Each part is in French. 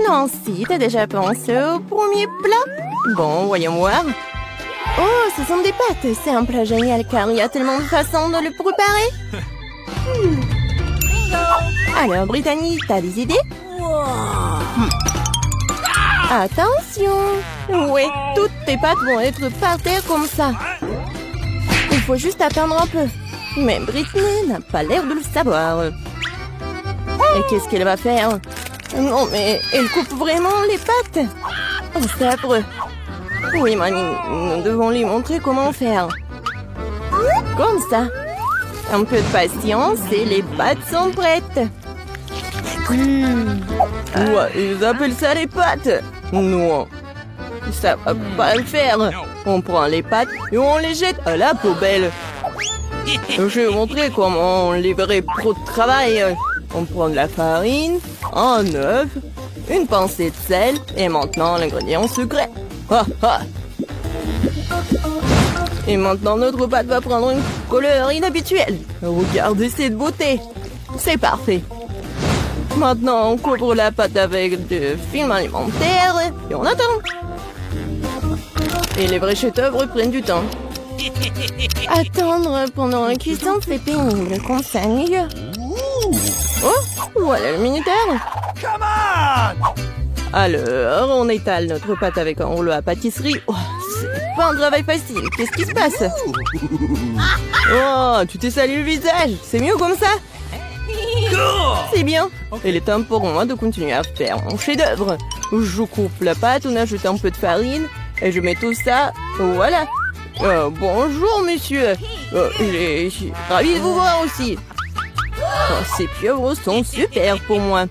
Nancy, t'as déjà pensé au premier plat? Bon, voyons voir. Oh, ce sont des pâtes. C'est un plat génial car il y a tellement de façons de le préparer. Alors, Brittany, t'as des idées? Attention! Ouais, toutes tes pâtes vont être par terre comme ça. Il faut juste attendre un peu. Mais Brittany n'a pas l'air de le savoir. Et qu'est-ce qu'elle va faire? Non, mais elle coupe vraiment les pâtes. Oh, c'est affreux. Oui, mamie, nous devons lui montrer comment faire. Comme ça. Un peu de patience et les pâtes sont prêtes. Ouais, ils appellent ça les pâtes. Non, ça va pas le faire. On prend les pâtes et on les jette à la poubelle. Je vais vous montrer comment on livrait pro de travail. On prend de la farine, un œuf, une pincée de sel et maintenant l'ingrédient secret. Ha, ha. Et maintenant notre pâte va prendre une couleur inhabituelle. Regardez cette beauté. C'est parfait. Maintenant on couvre la pâte avec du film alimentaire et on attend. Et les vrais chefs-d'œuvre prennent du temps. Attendre pendant la cuisson, c'est pénible, comme ça, mieux. Oh, voilà le minuteur. Alors, on étale notre pâte avec un rouleau à pâtisserie. Oh, c'est pas un travail facile. Qu'est-ce qui se passe? Oh, tu t'es sali le visage. C'est mieux comme ça? C'est bien. Il est temps pour moi de continuer à faire mon chef-d'œuvre. Je coupe la pâte, on ajoute un peu de farine et je mets tout ça. Voilà. Bonjour, monsieur. Je suis ravi de vous voir aussi. Oh, ces pieuvres sont super pour moi.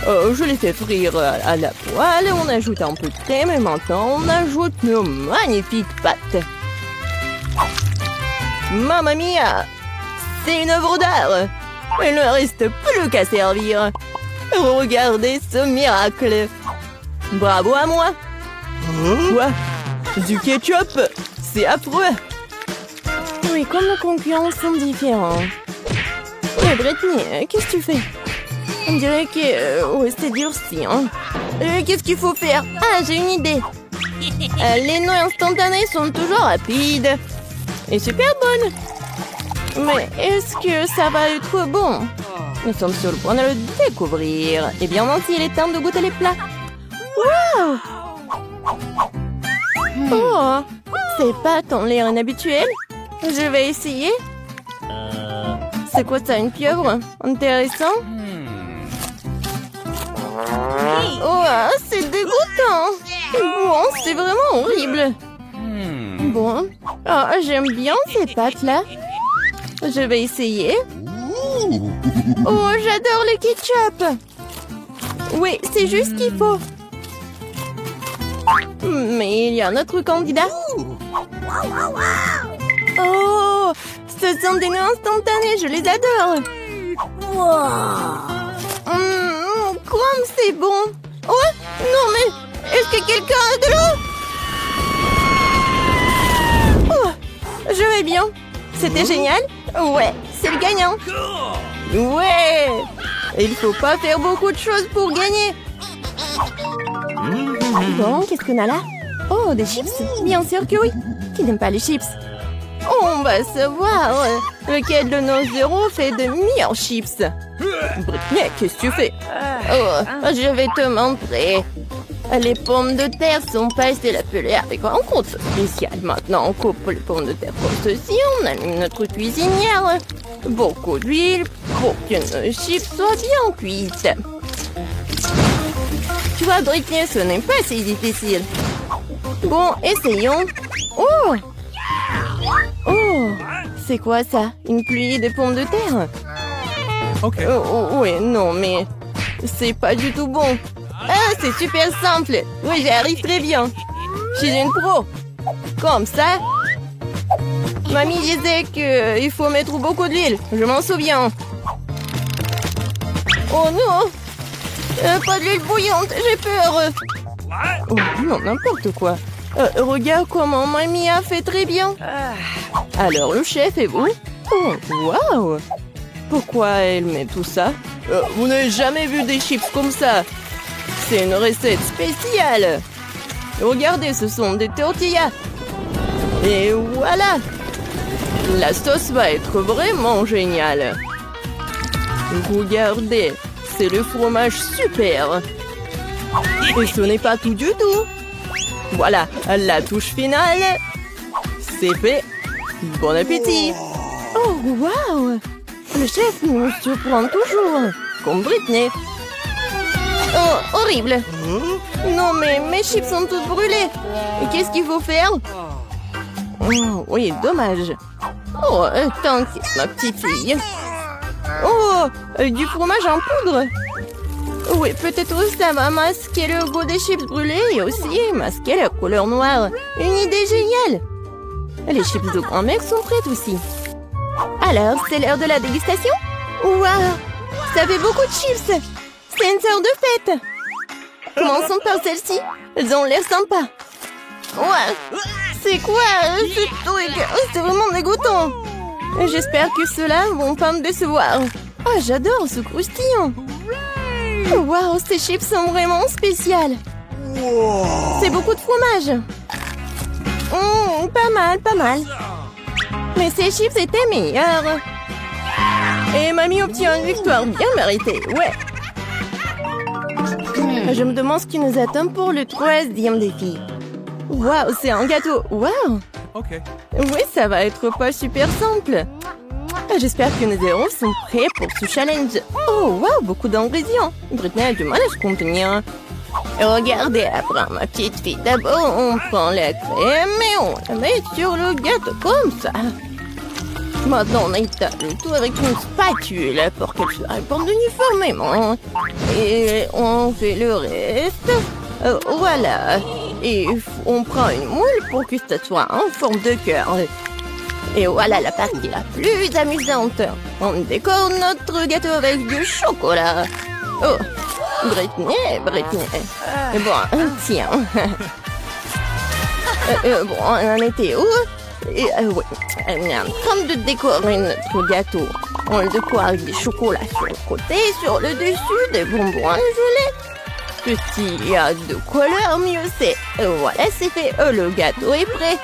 Je les fais frire à la poêle. On ajoute un peu de crème et maintenant on ajoute nos magnifiques pâtes. Mamma mia! C'est une œuvre d'art. Il ne reste plus qu'à servir. Regardez ce miracle. Bravo à moi. Quoi? Du ketchup? C'est affreux. Oui, comme nos concurrents sont différents. Mais Brittany, qu'est-ce que tu fais? On dirait que ouais, c'est durci. Hein? Qu'est-ce qu'il faut faire? Ah, j'ai une idée. Les noix instantanées sont toujours rapides et super bonnes. Mais est-ce que ça va être bon? Nous sommes sur le point de le découvrir. Eh bien, Nancy, il est temps de goûter les plats. Wow! Oh, ces pâtes ont l'air inhabituelles. Je vais essayer. C'est quoi ça, une pieuvre? Intéressant. Oh, c'est dégoûtant. Bon, c'est vraiment horrible. Bon, j'aime bien ces pâtes-là. Je vais essayer. Oh, j'adore le ketchup. Oui, c'est juste ce qu'il faut. Mais il y a un autre candidat. Oh, ce sont des noix instantanées, je les adore. Comme c'est bon. Oh, non mais, est-ce que quelqu'un a de l'eau? Oh, je vais bien. C'était génial. Ouais, c'est le gagnant. Ouais. Il faut pas faire beaucoup de choses pour gagner. Bon, qu'est-ce qu'on a là? Oh, des chips? Bien sûr que oui. Qui n'aime pas les chips? On va savoir lequel de nos héros fait de meilleurs chips. Brittany, qu'est-ce que tu fais? Oh, je vais te montrer. Les pommes de terre sont passées la pelée avec un compte spécial. Maintenant, on coupe les pommes de terre comme ceci. On allume notre cuisinière. Beaucoup d'huile pour que nos chips soient bien cuites. Tu vois, Brittany, ce n'est pas si difficile. Bon, essayons. Oh! Oh! C'est quoi ça? Une pluie de pommes de terre? Ok. Oui, non, mais c'est pas du tout bon. Ah, c'est super simple. Oui, j'y arrive très bien. Je suis une pro. Comme ça. Mamie disait qu'il faut mettre beaucoup d'huile. Je m'en souviens. Oh non! Pas de l'huile bouillante, j'ai peur. Oh non, n'importe quoi. Regarde comment Mamie a fait très bien. Alors, le chef et vous? Oh, waouh! Pourquoi elle met tout ça? Vous n'avez jamais vu des chips comme ça? C'est une recette spéciale. Regardez, ce sont des tortillas. Et voilà. La sauce va être vraiment géniale. Regardez, c'est le fromage super. Et ce n'est pas tout du tout. Voilà, la touche finale. C'est fait. Bon appétit. Oh, waouh. Le chef nous surprend toujours. Comme Britney. Oh, horrible. Non, mais mes chips sont toutes brûlées. Et qu'est-ce qu'il faut faire? Oh, oui, dommage. Oh, t'inquiète, ma petite fille. Oh, du fromage en poudre. Oui, peut-être ça va masquer le goût des chips brûlés et aussi masquer la couleur noire. Une idée géniale. Les chips de grand-mère sont prêtes aussi. Alors, c'est l'heure de la dégustation? Waouh, ça fait beaucoup de chips. C'est une sorte de fête. Commençons par celle-ci. Elles ont l'air sympas. Ouais, c'est quoi ce truc? C'est vraiment dégoûtant. J'espère que ceux-là vont pas me décevoir. Oh, j'adore ce croustillant. Waouh, ces chips sont vraiment spéciales. C'est beaucoup de fromage. Pas mal, pas mal. Mais ces chips étaient meilleurs. Et mamie obtient une victoire bien méritée, ouais. Je me demande ce qui nous attend pour le 3e défi. Waouh, c'est un gâteau. Waouh. Okay. Oui, ça va être pas super simple. J'espère que nos héros sont prêts pour ce challenge. Oh, waouh, beaucoup d'ingrédients. Britney a du mal à se contenir. Regardez, après ma petite fille. D'abord, on prend la crème et on la met sur le gâteau comme ça. Maintenant, on étale le tout avec une spatule pour qu'elle se répande uniformément. Et on fait le reste. Voilà. Et on prend une moule pour que ça soit en forme de cœur. Et voilà la partie la plus amusante. On décore notre gâteau avec du chocolat. Oh, Britney. Bon, tiens. Bon, on en était où? Oui, on est en train de décorer notre gâteau. On le décore avec des chocolats sur le côté, sur le dessus, des bonbons gelés. Plus il y a de couleurs, mieux c'est. Voilà, c'est fait. Le gâteau est prêt.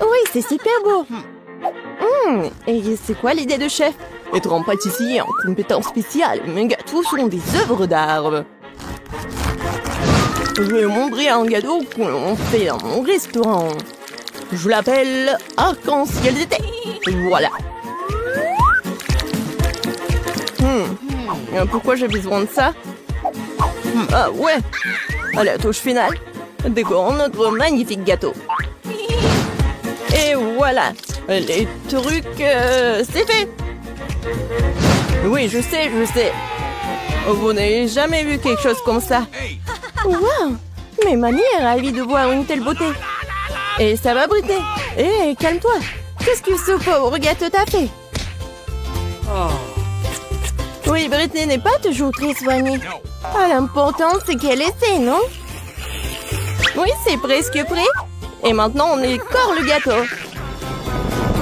Oui, c'est super beau. Et c'est quoi l'idée de chef? Être un pâtissier en compétence spéciale. Mes gâteaux sont des œuvres d'art. Je vais montrer un gâteau qu'on fait dans mon restaurant. Je l'appelle arc-en-ciel d'été. Voilà. Pourquoi j'ai besoin de ça? Ah ouais. À la touche finale, décorons notre magnifique gâteau. Et voilà. Les trucs, c'est fait. Oui, je sais. Vous n'avez jamais vu quelque chose comme ça. Waouh. Mais mamie est ravie de voir une telle beauté. Et ça va, Britney? Hé, calme-toi. Qu'est-ce que ce pauvre gâteau t'a fait? Oui, Britney n'est pas toujours très soignée. Ah, l'important, c'est qu'elle essaie, non? Oui, c'est presque prêt. Et maintenant, on écore le gâteau.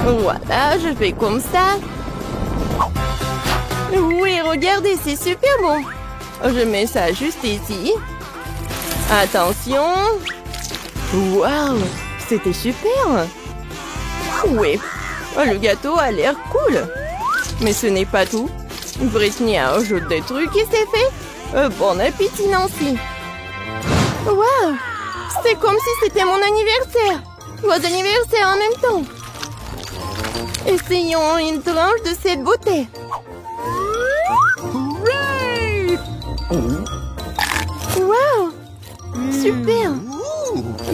Voilà, je fais comme ça. Oui, regardez, c'est super bon. Je mets ça juste ici. Attention. Waouh, c'était super. Oui, le gâteau a l'air cool. Mais ce n'est pas tout. Britney a ajouté des trucs et c'est fait. Bon appétit, Nancy. Waouh, c'est comme si c'était mon anniversaire. Vos anniversaires en même temps. Essayons une tranche de cette beauté. Waouh, super.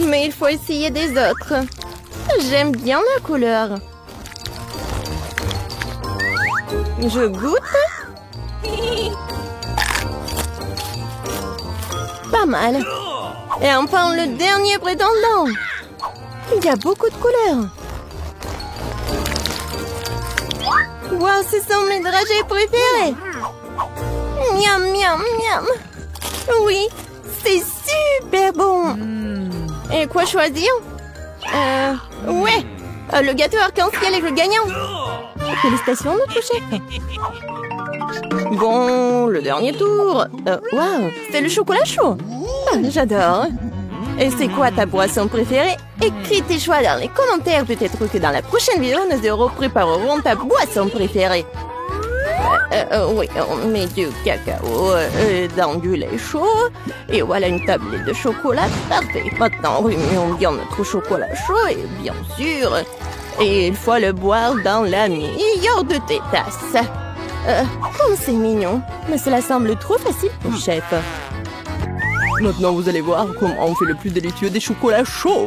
Mais il faut essayer des autres. J'aime bien la couleur. Je goûte. Pas mal. Et enfin, le dernier prétendant. Il y a beaucoup de couleurs. Wow, ce sont mes dragées préférées. Miam, miam, miam. Oui, c'est super bon. Et quoi choisir? Ouais, le gâteau arc-en-ciel est le gagnant. Félicitations, notre chef. Bon, le dernier tour. Waouh, c'est le chocolat chaud. Ah, j'adore. Et c'est quoi ta boisson préférée? Écris tes choix dans les commentaires. Peut-être que dans la prochaine vidéo, nous préparerons ta boisson préférée. Oui, on met du cacao dans du lait chaud. Et voilà une tablette de chocolat. Parfait. Maintenant, remuons bien notre chocolat chaud. Et bien sûr, et il faut le boire dans la meilleure de tes tasses. Comme c'est mignon. Mais cela semble trop facile pour le chef. Maintenant, vous allez voir comment on fait le plus délicieux des chocolats chauds.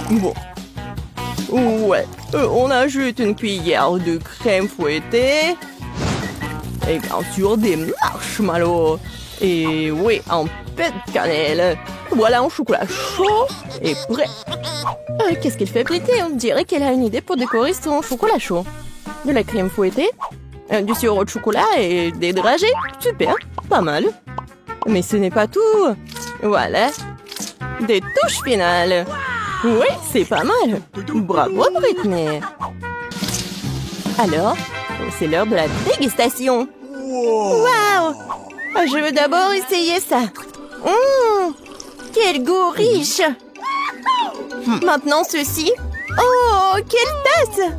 Bon. Ouais. On ajoute une cuillère de crème fouettée. Et bien sûr, des marshmallows. Et oui, un peu de cannelle. Voilà un chocolat chaud et prêt. Qu'est-ce qu'elle fait péter? On dirait qu'elle a une idée pour décorer son chocolat chaud. De la crème fouettée, du sirop de chocolat et des dragées. Super, pas mal. Mais ce n'est pas tout. Voilà. Des touches finales. Oui, c'est pas mal. Bravo, Britney. Alors, c'est l'heure de la dégustation. Waouh! Je veux d'abord essayer ça. Quel goût riche! Maintenant ceci. Oh, quelle tasse!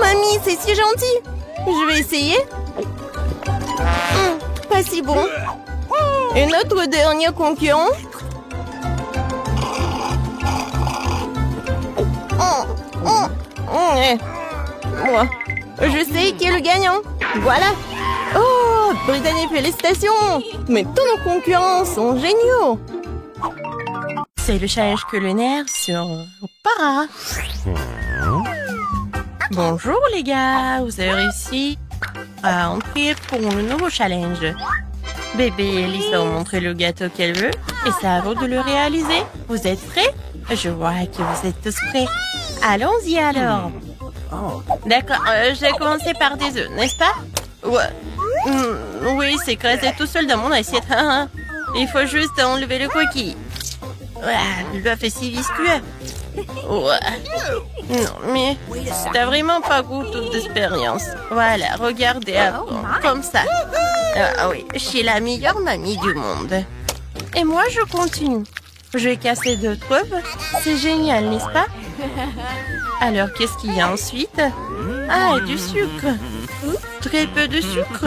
Mamie, c'est si gentil. Je vais essayer. Pas si bon. Et notre dernier concurrent. Moi, je sais qui est le gagnant. Voilà. Oh, Brittany, félicitations. Mais tous nos concurrents sont géniaux. C'est le challenge culinaire sur Para. Bonjour les gars, vous avez réussi à entrer pour le nouveau challenge. Bébé et Lisa ont montré le gâteau qu'elle veut et c'est à vous de le réaliser. Vous êtes prêts? Je vois que vous êtes tous prêts. Allons-y alors. D'accord, je vais commencer par des œufs, n'est-ce pas? Ouais. Oui, c'est écrasé tout seul dans mon assiette. Il faut juste enlever le coquille. L'œuf est si visqueux. Non, mais t'as vraiment pas goût d'expérience. Voilà, regardez avant, comme ça. Ah oui, je suis la meilleure mamie du monde. Et moi, je continue. Je vais casser 2 œufs. C'est génial, n'est-ce pas? Alors, qu'est-ce qu'il y a ensuite? Ah, du sucre. Très peu de sucre.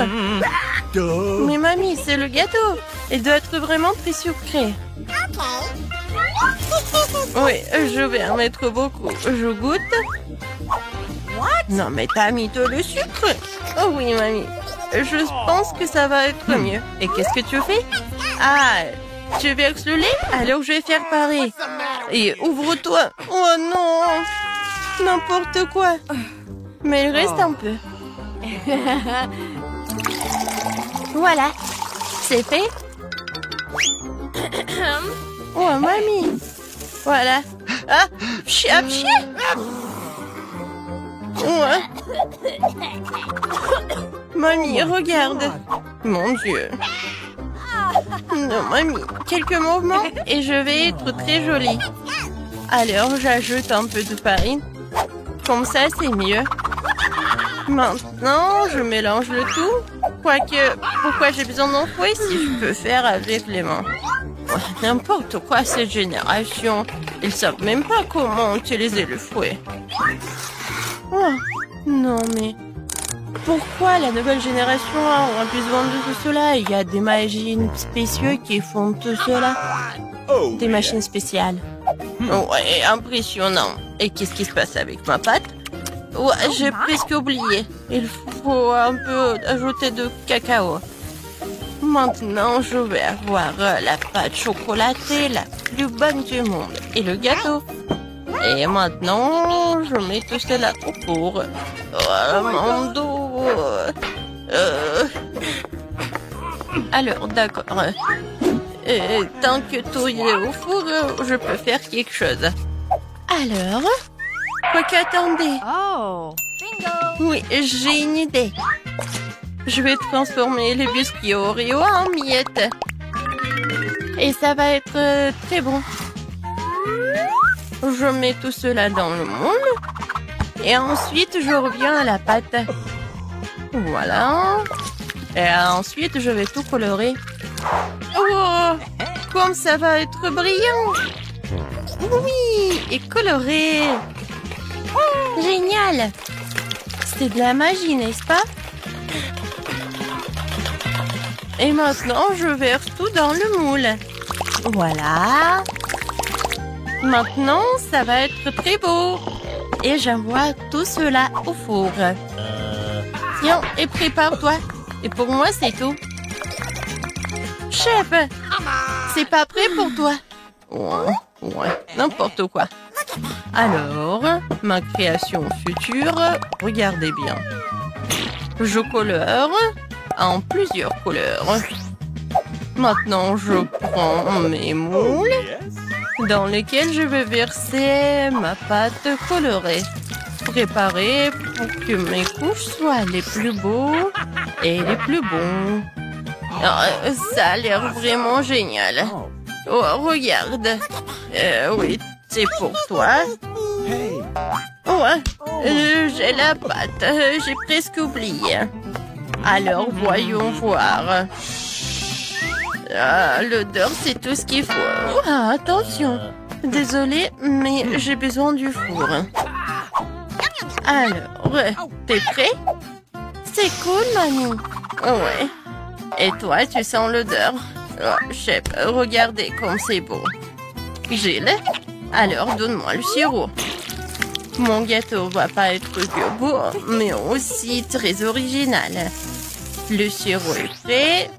Mais mamie, c'est le gâteau. Il doit être vraiment très sucré. Oui, je vais en mettre beaucoup. Je goûte. Non, mais t'as mis tout le sucre. Oh oui, mamie. Je pense que ça va être mieux. Et qu'est-ce que tu fais? Ah, tu verses le lait? Alors je vais faire pareil. Et ouvre-toi. Oh non! N'importe quoi. Mais il reste un peu. Voilà. C'est fait. Oh, mamie. Voilà. Ah, pchi. Ouais. Mamie, regarde. Mon Dieu. Non, mamie. Quelques mouvements et je vais être très jolie. Alors, j'ajoute un peu de farine. Comme ça, c'est mieux. Maintenant, je mélange le tout. Quoique, pourquoi j'ai besoin d'un fouet si je peux faire avec les mains? N'importe quoi, cette génération. Ils savent même pas comment utiliser le fouet. Oh, non, mais... Pourquoi la nouvelle génération a besoin de tout cela? Il y a des machines spéciales qui font tout cela. Des machines spéciales. Ouais, impressionnant. Et qu'est-ce qui se passe avec ma pâte? Ouais, j'ai presque oublié. Il faut un peu ajouter de cacao. Maintenant, je vais avoir la pâte chocolatée la plus bonne du monde. Et le gâteau. Et maintenant, je mets tout cela au four. Oh, mon dos. Alors, d'accord. Tant que tout est au four, je peux faire quelque chose. Alors, quoi qu'attendez. Oh, bingo! Oui, j'ai une idée. Je vais transformer les biscuits Oreo en miettes. Et ça va être très bon. Je mets tout cela dans le moule. Et ensuite, je reviens à la pâte. Voilà. Et ensuite, je vais tout colorer. Oh, comme ça va être brillant! Oui, et coloré! Génial! C'est de la magie, n'est-ce pas? Et maintenant, je verse tout dans le moule. Voilà. Maintenant, ça va être très beau. Et j'envoie tout cela au four. Tiens, et prépare-toi. Et pour moi, c'est tout. Chef, c'est pas prêt pour toi. Ouais, n'importe quoi. Alors, ma création future, regardez bien. Je colore en plusieurs couleurs. Maintenant, je prends mes moules dans lesquels je vais verser ma pâte colorée. Préparée pour que mes couches soient les plus beaux et les plus bons. Oh, ça a l'air vraiment génial. Oh, regarde. Oui, c'est pour toi. Ouais, j'ai la pâte. J'ai presque oublié. Alors, voyons voir. Ah, l'odeur, c'est tout ce qu'il faut. Ah, attention. Désolée, mais j'ai besoin du four. Alors, t'es prêt? C'est cool, Manu. Ouais. Et toi, tu sens l'odeur? Oh, chef, regardez comme c'est beau. Gilles, alors donne-moi le sirop. Mon gâteau va pas être que beau, mais aussi très original. Le sirop est prêt,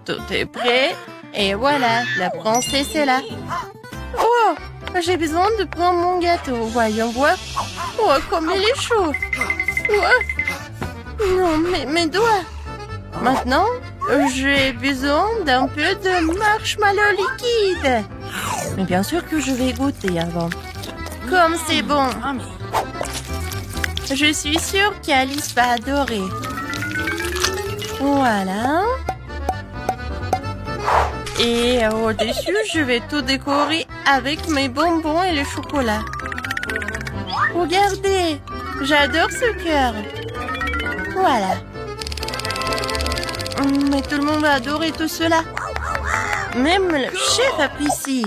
tout est prêt, et voilà, la princesse est là. Oh, j'ai besoin de prendre mon gâteau, voyons voir. Oh, comme il est chaud. Oh. Non, mes doigts. Maintenant, j'ai besoin d'un peu de marshmallow liquide. Mais bien sûr que je vais goûter avant. Comme c'est bon. Je suis sûre qu'Alice va adorer. Voilà. Et au-dessus, je vais tout décorer avec mes bonbons et le chocolat. Regardez, j'adore ce cœur. Voilà. Mais tout le monde va adorer tout cela. Même le chef apprécie.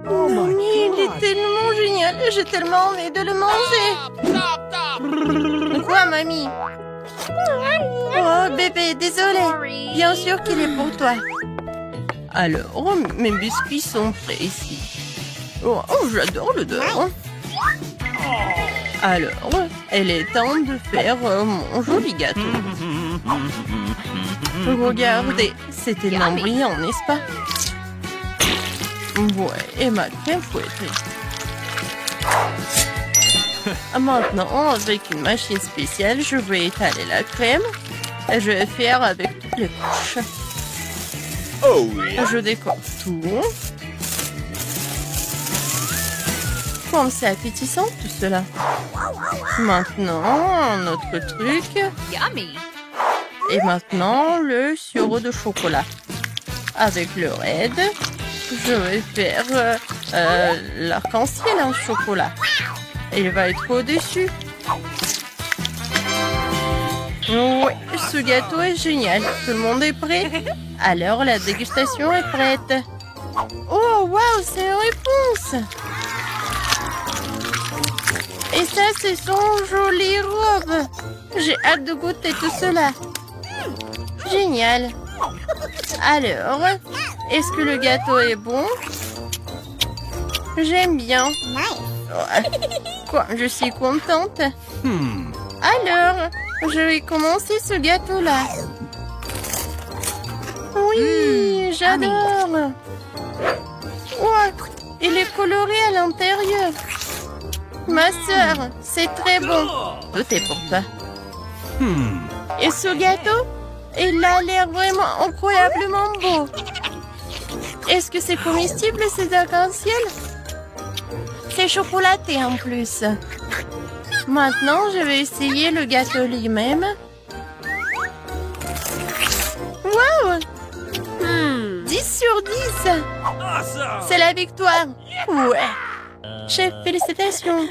Mais il est tellement génial. J'ai tellement envie de le manger. Quoi, mamie? Oh, bébé, désolé. Bien sûr qu'il est pour toi. Alors, mes biscuits sont prêts ici. Oh, j'adore l'odeur. Alors, il est temps de faire mon joli gâteau. Regardez, c'est tellement brillant, n'est-ce pas? Ouais, et ma crème fouettée. Maintenant, avec une machine spéciale, je vais étaler la crème. Et je vais faire avec toutes les couches. Oh, yeah. Je décore tout. Comme c'est appétissant tout cela. Maintenant, un autre truc. Yummy. Et maintenant, le sirop de chocolat. Avec le raid, je vais faire l'arc-en-ciel en chocolat. Et il va être au-dessus. Oui, ce gâteau est génial. Tout le monde est prêt? Alors, la dégustation est prête. Oh, waouh, c'est une réponse! Et ça, c'est son jolie robe. J'ai hâte de goûter tout cela. Génial. Alors, est-ce que le gâteau est bon? J'aime bien. Quoi, je suis contente. Alors, je vais commencer ce gâteau-là. Oui, j'adore. Ouais, il est coloré à l'intérieur. Ma sœur, c'est très bon. Tout est pour toi. Et ce gâteau, il a l'air vraiment incroyablement beau. Est-ce que c'est comestible, ces arcs-en-ciel? C'est chocolaté en plus. Maintenant, je vais essayer le gâteau lui-même. Wow! 10 sur 10. C'est la victoire. Ouais. Chef, félicitations.